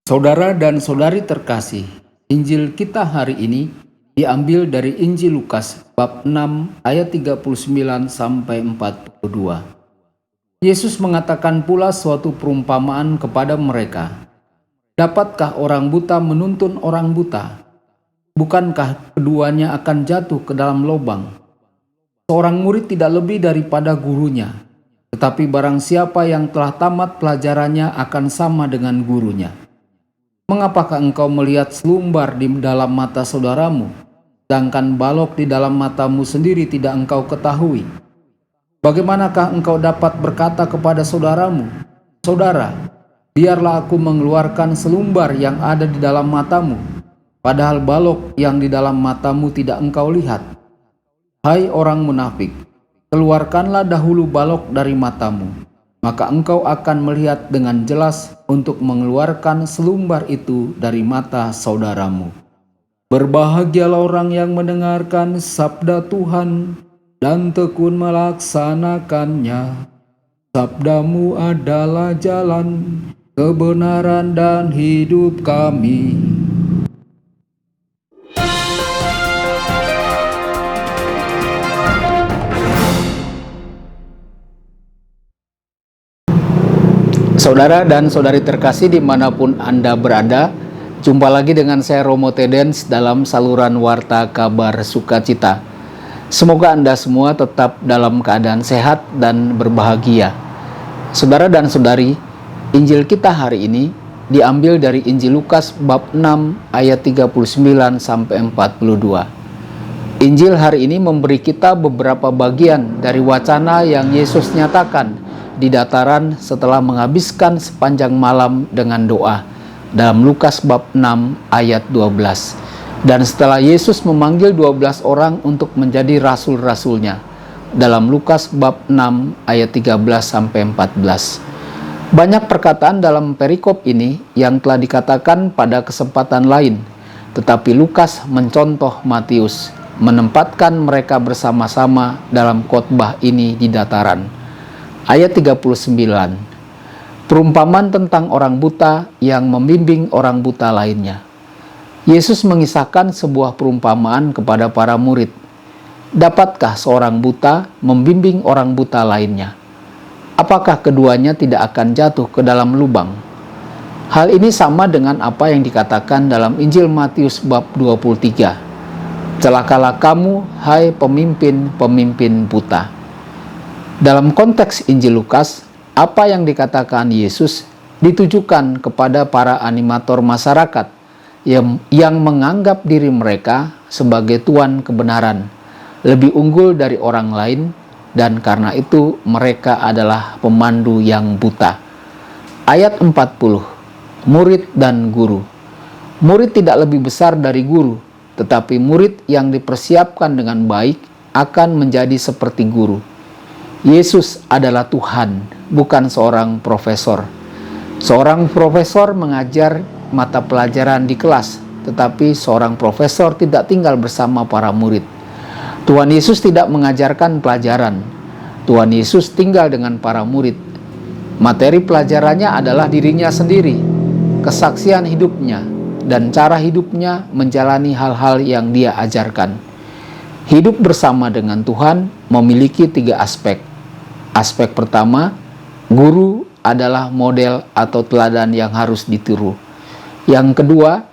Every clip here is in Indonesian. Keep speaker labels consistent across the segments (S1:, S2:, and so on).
S1: Saudara dan saudari terkasih, Injil kita hari ini diambil dari Injil Lukas bab 6 ayat 39 sampai 42. Yesus mengatakan pula suatu perumpamaan kepada mereka. Dapatkah orang buta menuntun orang buta? Bukankah keduanya akan jatuh ke dalam lubang? Seorang murid tidak lebih daripada gurunya, tetapi barang siapa yang telah tamat pelajarannya akan sama dengan gurunya. Mengapakah engkau melihat selumbar di dalam mata saudaramu, sedangkan balok di dalam matamu sendiri tidak engkau ketahui? Bagaimanakah engkau dapat berkata kepada saudaramu, "Saudara, biarlah aku mengeluarkan selumbar yang ada di dalam matamu," padahal balok yang di dalam matamu tidak engkau lihat? Hai orang munafik, keluarkanlah dahulu balok dari matamu, maka engkau akan melihat dengan jelas untuk mengeluarkan selumbar itu dari mata saudaramu. Berbahagialah orang yang mendengarkan sabda Tuhan dan tekun melaksanakannya. Sabdamu adalah jalan, kebenaran dan hidup kami. Saudara dan saudari terkasih dimanapun Anda berada, jumpa lagi dengan saya Romo Tedens dalam saluran Warta Kabar Sukacita. Semoga Anda semua tetap dalam keadaan sehat dan berbahagia. Saudara dan saudari, Injil kita hari ini diambil dari Injil Lukas bab 6 ayat 39 sampai 42. Injil hari ini memberi kita beberapa bagian dari wacana yang Yesus nyatakan di dataran setelah menghabiskan sepanjang malam dengan doa dalam Lukas bab 6 ayat 12. Dan setelah Yesus memanggil 12 orang untuk menjadi rasul-rasulnya dalam Lukas bab 6 ayat 13 sampai 14. Banyak perkataan dalam perikop ini yang telah dikatakan pada kesempatan lain, tetapi Lukas mencontoh Matius, menempatkan mereka bersama-sama dalam khotbah ini di dataran. Ayat 39, perumpamaan tentang orang buta yang membimbing orang buta lainnya. Yesus mengisahkan sebuah perumpamaan kepada para murid. Dapatkah seorang buta membimbing orang buta lainnya? Apakah keduanya tidak akan jatuh ke dalam lubang? Hal ini sama dengan apa yang dikatakan dalam Injil Matius bab 23. Celakalah kamu, hai pemimpin-pemimpin buta. Dalam konteks Injil Lukas, apa yang dikatakan Yesus ditujukan kepada para animator masyarakat yang menganggap diri mereka sebagai tuan kebenaran, lebih unggul dari orang lain, dan karena itu mereka adalah pemandu yang buta. Ayat 40, murid dan guru. Murid tidak lebih besar dari guru, tetapi murid yang dipersiapkan dengan baik akan menjadi seperti guru. Yesus adalah Tuhan, bukan seorang profesor. Seorang profesor mengajar mata pelajaran di kelas, tetapi seorang profesor tidak tinggal bersama para murid. Tuhan Yesus tidak mengajarkan pelajaran. Tuhan Yesus tinggal dengan para murid. Materi pelajarannya adalah dirinya sendiri, kesaksian hidupnya, dan cara hidupnya menjalani hal-hal yang dia ajarkan. Hidup bersama dengan Tuhan memiliki 3 aspek. Aspek pertama, guru adalah model atau teladan yang harus ditiru. Yang kedua,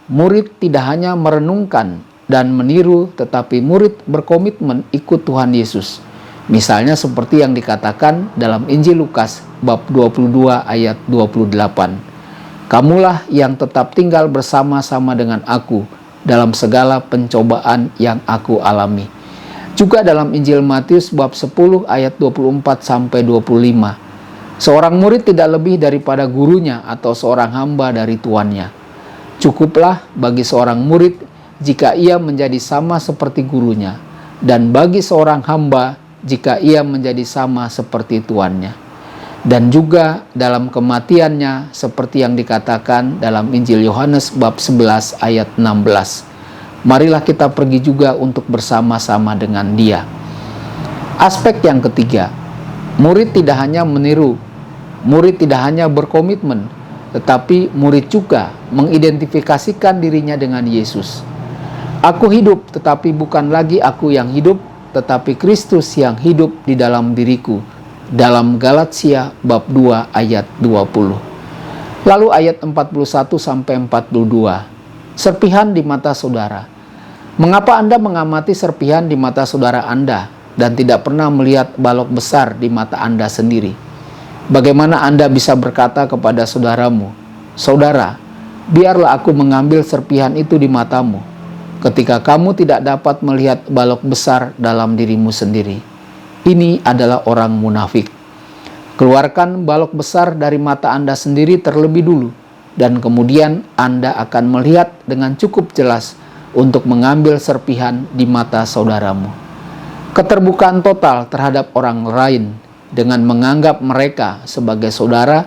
S1: murid tidak hanya merenungkan dan meniru, tetapi murid berkomitmen ikut Tuhan Yesus. Misalnya seperti yang dikatakan dalam Injil Lukas bab 22 ayat 28. Kamulah yang tetap tinggal bersama-sama dengan aku dalam segala pencobaan yang aku alami. Juga dalam Injil Matius bab 10 ayat 24 sampai 25. Seorang murid tidak lebih daripada gurunya atau seorang hamba dari tuannya. Cukuplah bagi seorang murid jika ia menjadi sama seperti gurunya, dan bagi seorang hamba jika ia menjadi sama seperti tuannya. Dan juga dalam kematiannya seperti yang dikatakan dalam Injil Yohanes bab 11 ayat 16. Marilah kita pergi juga untuk bersama-sama dengan dia. Aspek yang ketiga, murid tidak hanya meniru, murid tidak hanya berkomitmen, tetapi murid juga mengidentifikasikan dirinya dengan Yesus. Aku hidup, tetapi bukan lagi aku yang hidup, tetapi Kristus yang hidup di dalam diriku. Dalam Galatia bab 2 ayat 20. Lalu ayat 41 sampai 42. Serpihan di mata saudara. Mengapa Anda mengamati serpihan di mata saudara Anda dan tidak pernah melihat balok besar di mata Anda sendiri? Bagaimana Anda bisa berkata kepada saudaramu, "Saudara, biarlah aku mengambil serpihan itu di matamu," ketika kamu tidak dapat melihat balok besar dalam dirimu sendiri? Ini adalah orang munafik. Keluarkan balok besar dari mata Anda sendiri terlebih dulu, dan kemudian Anda akan melihat dengan cukup jelas untuk mengambil serpihan di mata saudaramu. Keterbukaan total terhadap orang lain dengan menganggap mereka sebagai saudara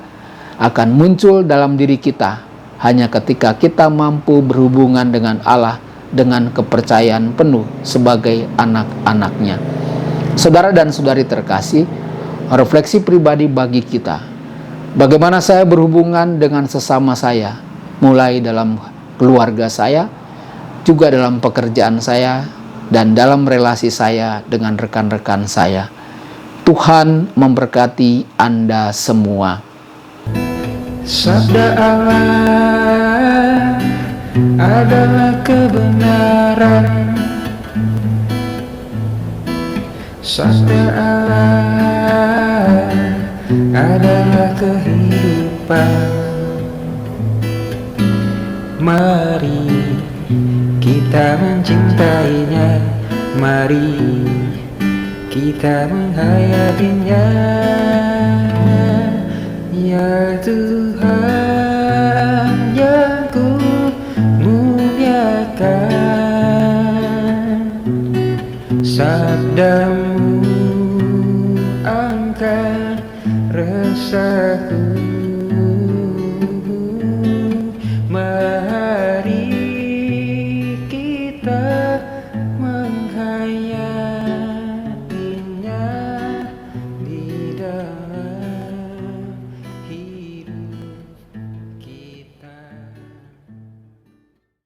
S1: akan muncul dalam diri kita hanya ketika kita mampu berhubungan dengan Allah dengan kepercayaan penuh sebagai anak-anaknya. Saudara dan saudari terkasih, refleksi pribadi bagi kita. Bagaimana saya berhubungan dengan sesama saya, mulai dalam keluarga saya, juga dalam pekerjaan saya, dan dalam relasi saya dengan rekan-rekan saya. Tuhan memberkati Anda semua.
S2: Sabda Allah adalah kebenaran. Sabda Allah adalah kehidupan. Mari kita mencintainya, mari kita menghayatinya. Ya Tuhan yang ku muliakan, sabdamu angkat resahku.